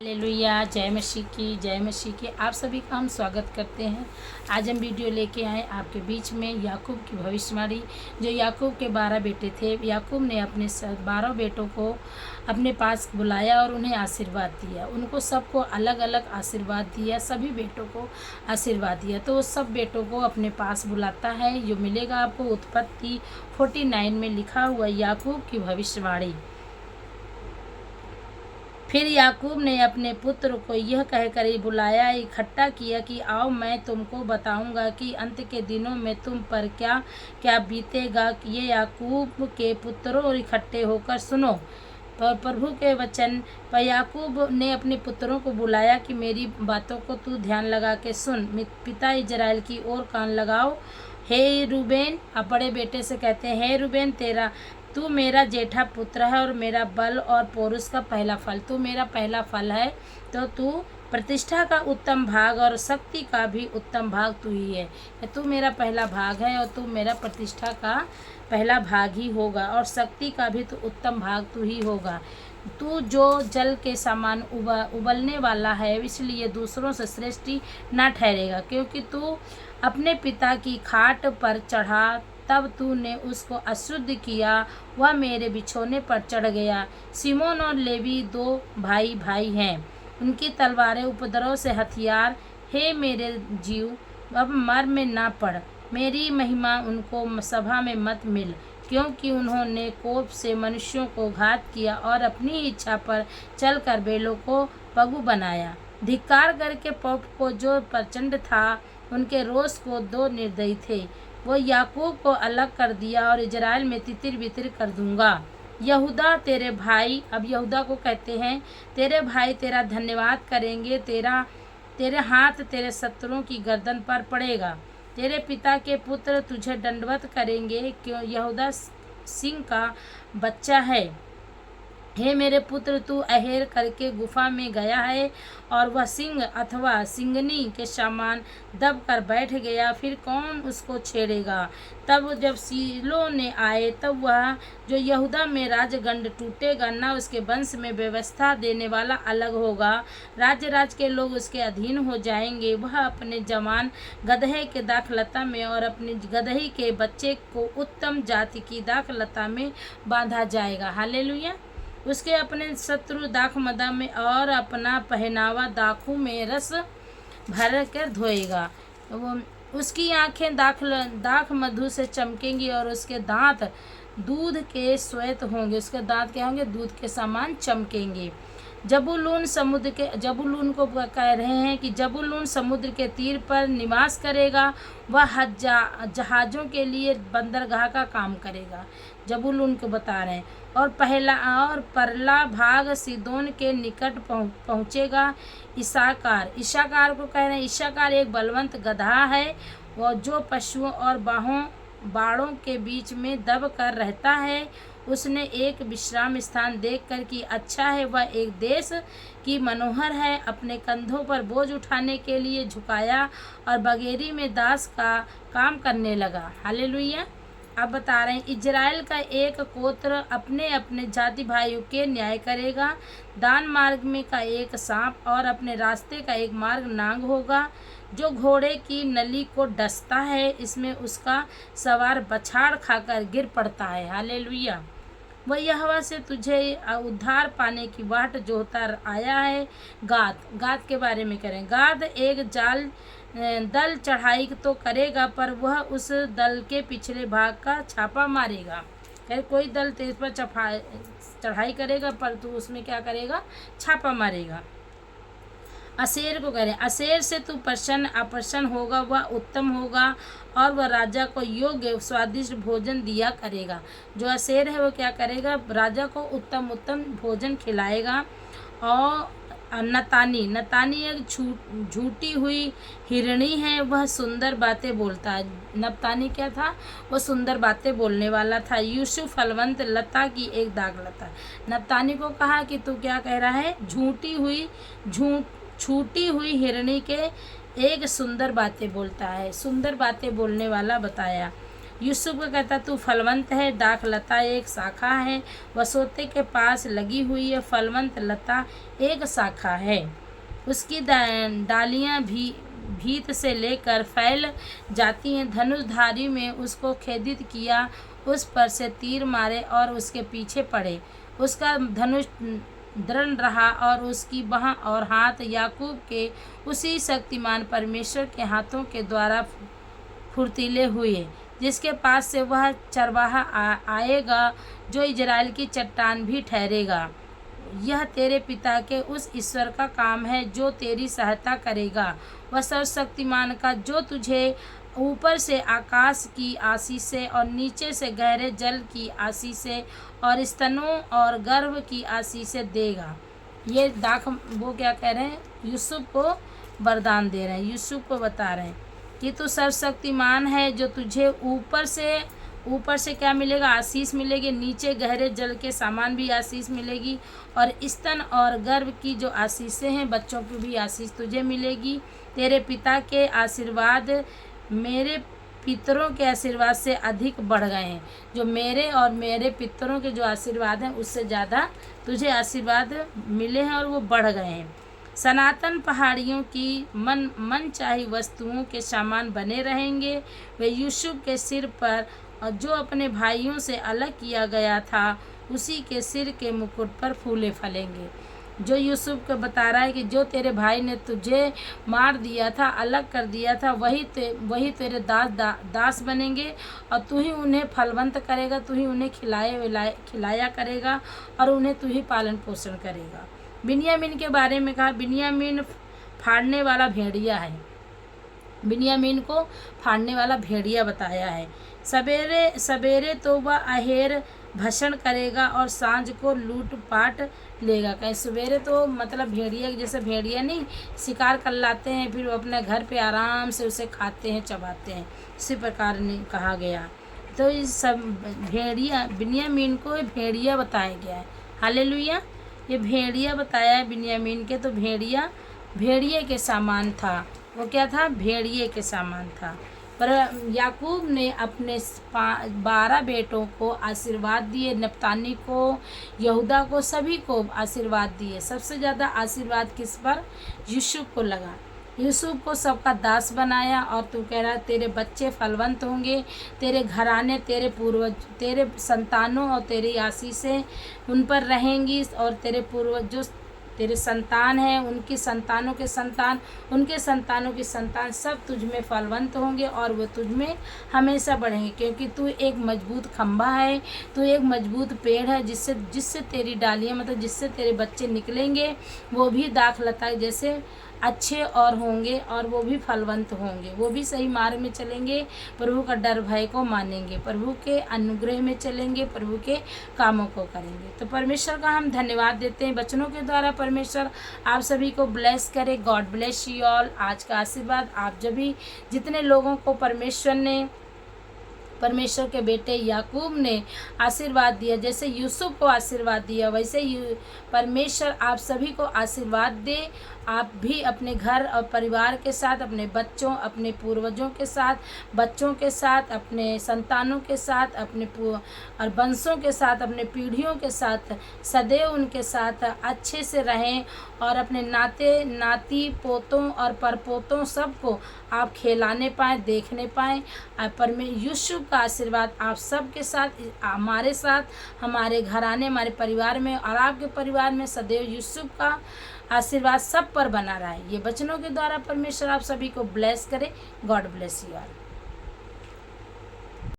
Hallelujah. जय मसीह की, जय मसीह की। आप सभी का हम स्वागत करते हैं। आज हम वीडियो लेके आए आपके बीच में याकूब की भविष्यवाणी। जो याकूब के 12 बेटे थे, याकूब ने अपने 12 बेटों को अपने पास बुलाया और उन्हें आशीर्वाद दिया। उनको सबको अलग अलग आशीर्वाद दिया, सभी बेटों को आशीर्वाद दिया। तो सब बेटों को अपने पास बुलाता है। जो मिलेगा आपको उत्पत्ति 49 में लिखा हुआ याकूब की भविष्यवाणी। फिर याकूब ने अपने पुत्र को यह कहकर बुलाया, इकट्ठा किया कि आओ, मैं तुमको बताऊंगा कि अंत के दिनों में तुम पर क्या क्या बीतेगा। ये याकूब के पुत्रों इकट्ठे होकर सुनो पर प्रभु के वचन। पर याकूब ने अपने पुत्रों को बुलाया कि मेरी बातों को तू ध्यान लगा के सुन, पिता इजराइल की ओर कान लगाओ। हे रूबेन, बड़े बेटे से कहते हैं, हे रूबेन, तू मेरा जेठा पुत्र है और मेरा बल और पौरुष का पहला फल। तू मेरा पहला फल है, तो तू प्रतिष्ठा का उत्तम भाग और शक्ति का भी उत्तम भाग तू ही है। तू मेरा पहला भाग है और तू मेरा प्रतिष्ठा का पहला भाग ही होगा और शक्ति का भी तो उत्तम भाग तू ही होगा। तू जो जल के समान उबलने वाला है, इसलिए दूसरों से श्रेष्ठ ना ठहरेगा, क्योंकि तू अपने पिता की खाट पर चढ़ा, तब तूने उसको अशुद्ध किया, वह मेरे बिछौने पर चढ़ गया। सिमोन और लेवी 2 भाई भाई हैं, उनकी तलवारें उपद्रव से हथियार। हे मेरे जीव, अब मर में ना पड़, मेरी महिमा उनको सभा में मत मिल, क्योंकि उन्होंने कोप से मनुष्यों को घात किया और अपनी इच्छा पर चलकर बैलों को पगु बनाया। धिक्कार करके पौप को जो प्रचंड था, उनके रोष को 2 निर्दयी थे। वो याकूब को अलग कर दिया और इजराइल में तितिर बितिर कर दूंगा। यहूदा, तेरे भाई, अब यहूदा को कहते हैं, तेरे भाई तेरा धन्यवाद करेंगे। तेरे हाथ तेरे शत्रुओं की गर्दन पर पड़ेगा। तेरे पिता के पुत्र तुझे दंडवत करेंगे, क्यों यहूदा सिंह का बच्चा है। हे मेरे पुत्र, तू अहेर करके गुफा में गया है और वह सिंह अथवा सिंगनी के समान दब कर बैठ गया, फिर कौन उसको छेड़ेगा। तब जब सीलो ने आए, तब वह जो यहूदा में राजगंड टूटेगा, न उसके वंश में व्यवस्था देने वाला अलग होगा। राज के लोग उसके अधीन हो जाएंगे। वह अपने जवान गदहे के दाखलता में और अपनी गदही के बच्चे को उत्तम जाति की दाखलता में बांधा जाएगा। हालेलुया। उसके अपने शत्रु दाख मदा में और अपना पहनावा दाखों में रस भर कर धोएगा। उसकी आंखें दाख मधु से चमकेंगी और उसके दांत दूध के श्वेत होंगे। उसके दांत क्या होंगे? दूध के समान चमकेंगे। जबूलून को कह रहे हैं कि जबूलून समुद्र के तीर पर निवास करेगा। वह जहाज़ों के लिए बंदरगाह का काम करेगा। जबूलून को बता रहे हैं। और परला भाग सीदोन के निकट पहुँचेगा। इशाकार को कह रहे हैं, इशाकार एक बलवंत गधा है और जो पशुओं और बाड़ों के बीच में दब कर रहता है। उसने एक विश्राम स्थान देखकर कि अच्छा है, वह एक देश की मनोहर है, अपने कंधों पर बोझ उठाने के लिए झुकाया और बगेरी में दास का काम करने लगा। हालेलुया। अब बता रहे हैं, इजराइल का एक गोत्र अपने अपने जाति भाइयों के न्याय करेगा। दान मार्ग में का एक सांप और अपने रास्ते का एक मार्ग नांग होगा। जो घोड़े की नली को डसता है, इसमें उसका सवार बछाड़ खाकर गिर पड़ता है। हालेलुया। वह यहोवा से तुझे उद्धार पाने की बाट जोहता आया है। गाद के बारे में करें। गाद एक दल चढ़ाई तो करेगा, पर वह उस दल के पिछले भाग का छापा मारेगा। कोई दल तेज पर चढ़ाई करेगा, पर तू उसमें क्या करेगा? छापा मारेगा। अशेर को करें। अशेर से तू अप्रसन्न होगा, वह उत्तम होगा और वह राजा को योग्य स्वादिष्ट भोजन दिया करेगा। जो अशेर है वो क्या करेगा? राजा को उत्तम भोजन खिलाएगा। और नतानी एक झूठी हुई हिरणी है, वह सुंदर बातें बोलता है। नप्तानी क्या था? वो सुंदर बातें बोलने वाला था। यूसुफ फलवंत लता की एक दागलता। नप्तानी को कहा कि तू क्या कह रहा है? छूटी हुई हिरणी के एक सुंदर बातें बोलता है। सुंदर बातें बोलने वाला बताया। यूसुफ को कहता तू फलवंत है, दाखलता एक शाखा है, वसोते के पास लगी हुई है, फलवंत लता एक शाखा है। उसकी डालियां भी भीत से लेकर फैल जाती हैं। धनुषधारी में उसको खेदित किया, उस पर से तीर मारे और उसके पीछे पड़े। उसका धनुष दृढ़ रहा और उसकी बाह और हाथ याकूब के उसी शक्तिमान परमेश्वर के हाथों के द्वारा फुर्तीले हुए, जिसके पास से वह चरवाहा आएगा, जो इजराइल की चट्टान भी ठहरेगा। यह तेरे पिता के उस ईश्वर का काम है जो तेरी सहायता करेगा, वह सर्वशक्तिमान का, जो तुझे ऊपर से आकाश की आशीष से और नीचे से गहरे जल की आशीष से और स्तनों और गर्भ की आशीष से देगा। ये वो क्या कह रहे हैं, यूसुफ को वरदान दे रहे हैं, यूसुफ को बता रहे हैं कि तू सर्वशक्तिमान है, जो तुझे ऊपर से क्या मिलेगा, आशीष मिलेगी, नीचे गहरे जल के सामान भी आशीष मिलेगी, और स्तन और गर्भ की जो आशीषें हैं, बच्चों की भी आशीष तुझे मिलेगी। तेरे पिता के आशीर्वाद मेरे पितरों के आशीर्वाद से अधिक बढ़ गए हैं। जो मेरे और मेरे पितरों के जो आशीर्वाद हैं उससे ज़्यादा तुझे आशीर्वाद मिले हैं और वो बढ़ गए हैं। सनातन पहाड़ियों की मनचाही वस्तुओं के सामान बने रहेंगे। वे यूसुफ के सिर पर, और जो अपने भाइयों से अलग किया गया था, उसी के सिर के मुकुट पर फूले फलेंगे। जो यूसुफ को बता रहा है कि जो तेरे भाई ने तुझे मार दिया था, अलग कर दिया था, वही तेरे दास बनेंगे, और तू ही उन्हें फलवंत करेगा, तू ही उन्हें खिलाया करेगा, और उन्हें तू ही पालन पोषण करेगा। बिन्यामीन के बारे में कहा, बिन्यामीन फाड़ने वाला भेड़िया है। बिन्यामीन को फाड़ने वाला भेड़िया बताया है। सवेरे सवेरे तो वह अहेर भक्षण करेगा और सांझ को लूट पाट लेगा। कहीं सवेरे तो मतलब भेड़िया, जैसे भेड़िया नहीं शिकार कर लाते हैं, फिर वो अपने घर पे आराम से उसे खाते हैं, चबाते हैं, इसी प्रकार ने कहा गया। तो इस सब भेड़िया, बिन्यामीन को भेड़िया बताया गया है। हालेलुया। ये भेड़िया बताया है बिन्यामीन के, तो भेड़िए के सामान था। वो क्या था, भेड़िए के सामान था। पर याकूब ने अपने 12 बेटों को आशीर्वाद दिए, नप्तानी को, यहूदा को, सभी को आशीर्वाद दिए। सबसे ज़्यादा आशीर्वाद किस पर, यूसुफ को लगा। यूसुफ को सबका दास बनाया, और तू कह रहा तेरे बच्चे फलवंत होंगे, तेरे घराने, तेरे पूर्वज, तेरे संतानों और तेरी आशीषें उन पर रहेंगी, और तेरे पूर्वज जो तेरे संतान हैं, उनकी संतानों के संतान, उनके संतानों की संतान, सब तुझ में फलवंत होंगे, और वो तुझ में हमेशा बढ़ेंगे, क्योंकि तू एक मजबूत खंभा है, तू एक मजबूत पेड़ है, जिससे तेरी डालियाँ, मतलब जिससे तेरे बच्चे निकलेंगे, वो भी दाखलता जैसे अच्छे और होंगे, और वो भी फलवंत होंगे, वो भी सही मार्ग में चलेंगे, प्रभु का डर भय को मानेंगे, प्रभु के अनुग्रह में चलेंगे, प्रभु के कामों को करेंगे। तो परमेश्वर का हम धन्यवाद देते हैं वचनों के द्वारा। परमेश्वर आप सभी को ब्लेस करे। God bless you all. आज का आशीर्वाद आप जितने लोगों को परमेश्वर के बेटे याकूब ने आशीर्वाद दिया, जैसे यूसुफ को आशीर्वाद दिया, वैसे परमेश्वर आप सभी को आशीर्वाद दे। आप भी अपने घर और परिवार के साथ, अपने बच्चों, अपने पूर्वजों के साथ, बच्चों के साथ, अपने संतानों के साथ, अपने और वंशों के साथ, अपने पीढ़ियों के साथ सदैव उनके साथ अच्छे से रहें, और अपने नाती पोतों और परपोतों सबको आप खिलाने पाएँ, देखने पाएँ। यूसुफ का आशीर्वाद आप सबके साथ, हमारे साथ, हमारे घराने, हमारे परिवार में और आपके परिवार में सदैव यूसुफ का आशीर्वाद सब पर बना रहा है। ये वचनों के द्वारा परमेश्वर आप सभी को ब्लेस करे। God bless you all.